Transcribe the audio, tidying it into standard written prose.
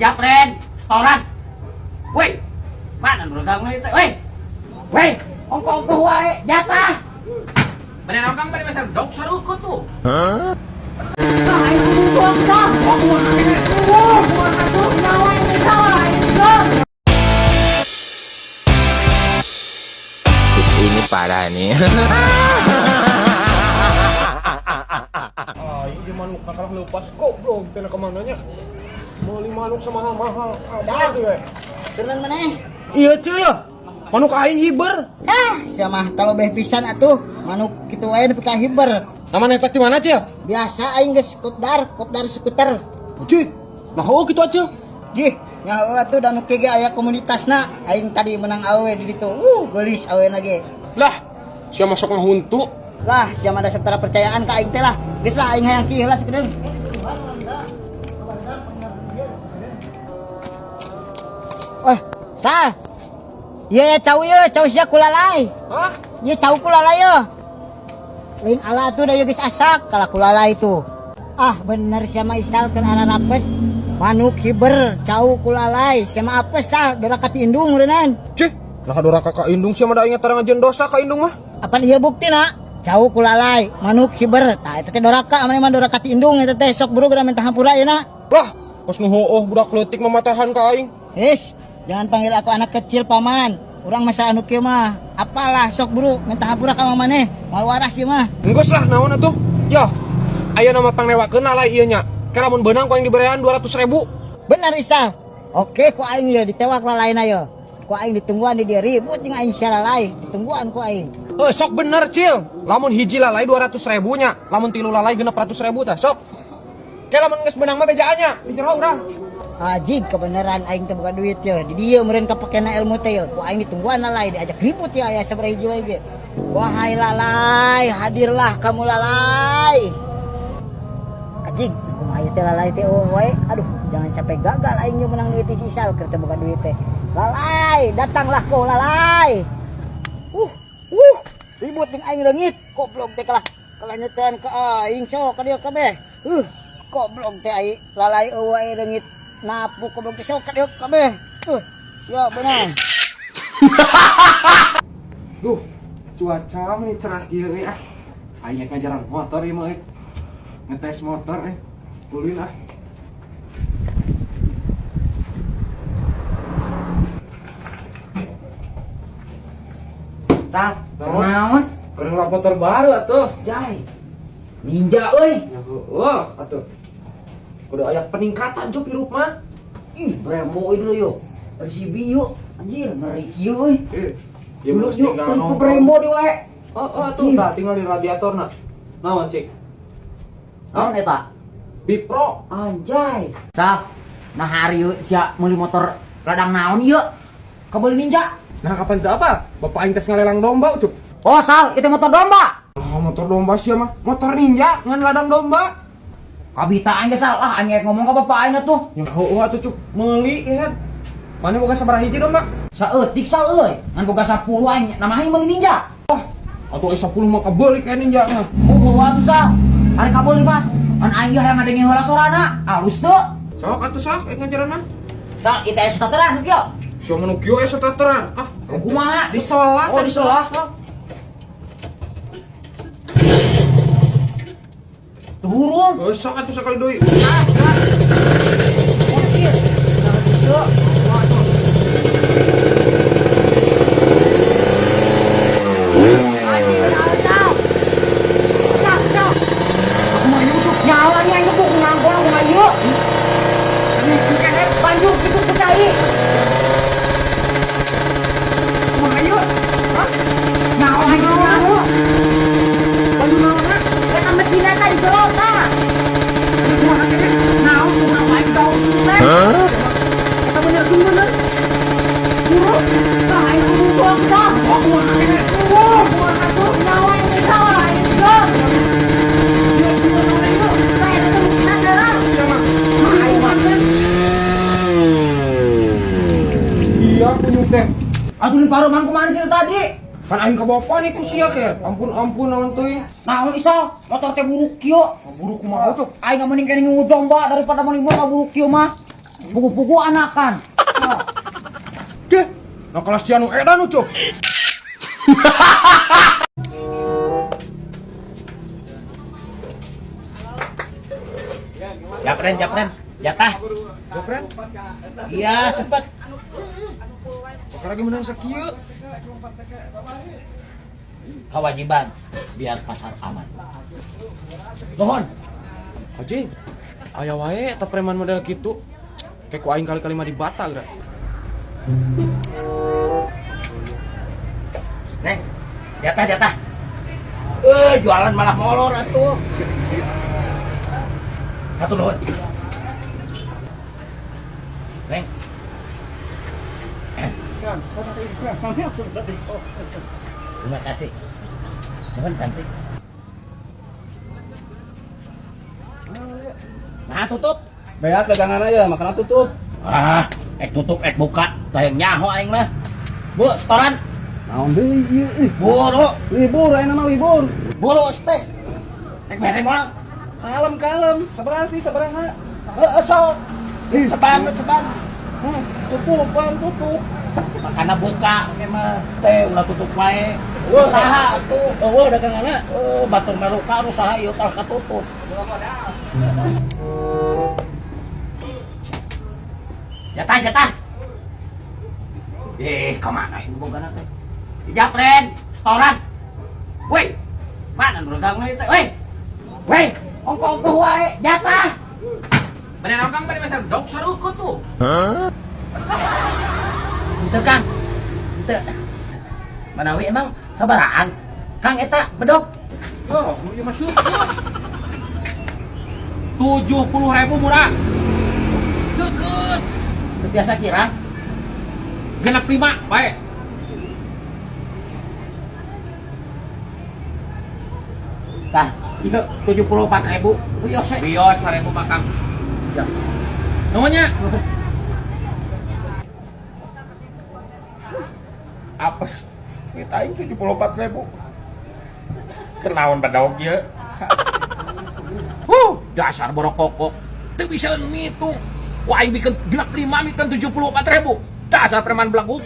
Japren, setoran. Woi, mana dagang itu? Woi, ongkong tuh wae, jatah. Bener orang pada besar dok saru ko tuh. Hah? Ay, buang sa. Aku akhirnya. Aku nawan ni salah. Ini parah nih. Ini manuk nakalah lepas kok bro, kita nak kemananya? Beli manuk semahal-mahal. Ada tuh, Turun mana? Iya cuy ya. Manuk aing hiber. Sama kalau beh pisan atuh manuk kitu wae nepi ka hiber. Namanya tak di mana cuy? Biasa aing geus kopdar skuter. Cuy, nah gitu aja. Jih, nyaho atuh dan oke ge aya komunitasna. Aing tadi menang awe di ditu. Geulis awe ge. Lah, sia masuk ngahuntu. Lah, sia mah dasar percayaan ka aing teh lah. Geus lah aing hayang kieu lah sakedeung. Sal. Iya ya cau sia kulalai. Hah? Iya cau kulalai ya. Lain ala tuh da geus asak kala kulalai itu. Ah bener sama Isal keur arah rapes. Manuk hiber cau kulalai sama apes sal dorakati indung reunan. Cuy, nah doraka ka indung sia mah da ingat tarang ajeun dosa ka indung mah. Apaan ieu buktina? Cau kulalai, manuk hiber. Tah eta teh doraka amane mah dorakati indung eta teh sok buru geura minta hampura ayeuna. Lah, kos nu heueuh budak leutik mamatahan ka aing. Jangan panggil aku anak kecil paman. Urang masa anu kieu mah. Apalah sok buru minta hampura ka mamane. Moal waras ieu mah. Enggeus lah naon atuh? Ya. Aya nama pangnewakeun alai ieu nya. Ka lamun beunang ku aing diberean 200.000. Benar Isal. Oke ku aing ieu ditewak lalaina ieu. Ku aing ditungguan di dieu ribut jeung aing sia lalai. Ditungguan ku aing. Sok bener Cil. Lamun hiji lalai 200.000 nya. Lamun 3 lalai 600.000 tah sok. Ke lamun geus beunang mah bejaannya. Dijero urang. Ajig kebenaran aing teh buka duit ya. Di dieu meureun kapakena ilmu teh ya. Ku aing ditungguan lalai diajak ribut ya aya sabaraha hiji wae ge. Wahai lalai, hadirlah kamu lalai. Ajig, kumaha teh lalai teh wae. Aduh, jangan sampai gagal aing nya menang duit si Sal keur teh buka duit teh. Lalai, datanglah kau lalai. Ribut jeung aing leungit. Goblok teh kalah nyetean ka aing sok ka dieu kabeh. Goblok teh aing lalai eueuh aing leungit. Napu goblok teh sok ka dieu kabeh. Siap benar. Duh, cuaca nih cerah kieu ah. Aing ngajaran motor ieu mah ngetes motor ulin ah. Sal, naon? Keur ngelap motor baru atuh. Jai. Ninja euy. Wah, atuh. Kudu aya peningkatan cuk hirup mah. Bremo euy dulu yo. RCB yuk. Anjir, ngeri kieu euy. Ya Dulu mesti yuk, kan Bremo di wae. Atuh tah tinggal di radiatorna. Naon cik? Naon eta? Bipro. Anjay. Sal, nah hari yuk sia meuli motor ladang naon ieu? Kabel Ninja. Nah kapan teh apa? Bapak aing tes ngalelang domba cuk. Oh, Sal, itu motor domba. Motor domba sia mah. Motor ninja ngan ladang domba. Kabita aing ge Sal, aing ngomong ka bapak aing atuh. Ya heueuh atuh cuk meuli ya. Mana boga sabaraha hiji domba? Saeutik Sal euy, ngan boga 10 aing nama aing meuli Ninja. Atuh 10 mah kabeuli ka ninja mah. Buru atuh Sal. Ari kabel mah. Kan aing hayang ngadengin heula sorana. Alus teu. Sok atuh sok ngajaran mah. Sal, kita starteran kieu. Sia manu kieu starteran. Kumaha? Disolah. Oh, disolah. Turun. Sok atuh sekali deui. Gas. Parkir. Nah, gitu. Nyawanya yang gebuk ngangkol aku ayo. Banjur gitu kecai. Ayo. Nyawanya nyawa. Banjur mana? Kata mesin eta di Toyota. Kumaha kene? Naon kurang baik tau. Kata bener bener. Buru. Nah, ayo sok sok. Aku mana kene? Kumaha tuh nyawanya salah. Iya punyuk teh. Aduh di paruman kemana kita tadi? Kan aing ka bapa nih ku sia ke. Ampun naon teuing. Nah, Isal, motor teh buruk kieu. Buru kumaha cuk? Aing mending kene ngudong domba daripada mending kaburu kieu mah. Buku-buku anakan. Deh, nah kelas cianu edan nu cok. Japren, jatah. Japren, Iya, cepet. bakal lagi menang sakieu. Kewajiban biar pasar aman. Mohon. Haji, aya wae eta preman model kitu. Kayak ku aing kali-kali mah di bata geura. Neng, jatah. Jualan malah molor atuh. Satu nuhun. Neng. Terima kasih. Nuhun cantik. Nah, tutup. Beak dagangan aja, makanan tutup. Tutup, buka. Tayang nyaho aing mah. Bu, setoran. Naon deui ieu? Buru. Libur ayeuna mah libur. Buru, teh. Nek mere moal. Kalem, sabaraha? Sok. Seban. Tutup. Makana buka ge mah teh ulah tutup wae. Usaha atuh. Eueuh daganganna. Batur maruka usaha ieu tah katutup. Jatah. Kemana ini bogana teh? Dijapren, setoran. Woi, mana bergangnya itu? Woi, ongkong wae, jatah. Bener orang bari masa dok saruku tuh. Ente Kang, ente. Manawi emang sabaraan? Kang eta bedog. Oh, ieu mah syukur. 70.000 murah. Seukeut. Biasa kira. Genep 5 bae. Tah, ieu 74.000. Bios we. Bios 1000 makam. Ya. Nuhunnya. Apes. Ngitain 74.000. Kenaon badog ieu? Dasar borok kokok. Teu bisa mitu. Wah, aing bikin genep 5 mikeun 74.000. Dasar preman belaguk.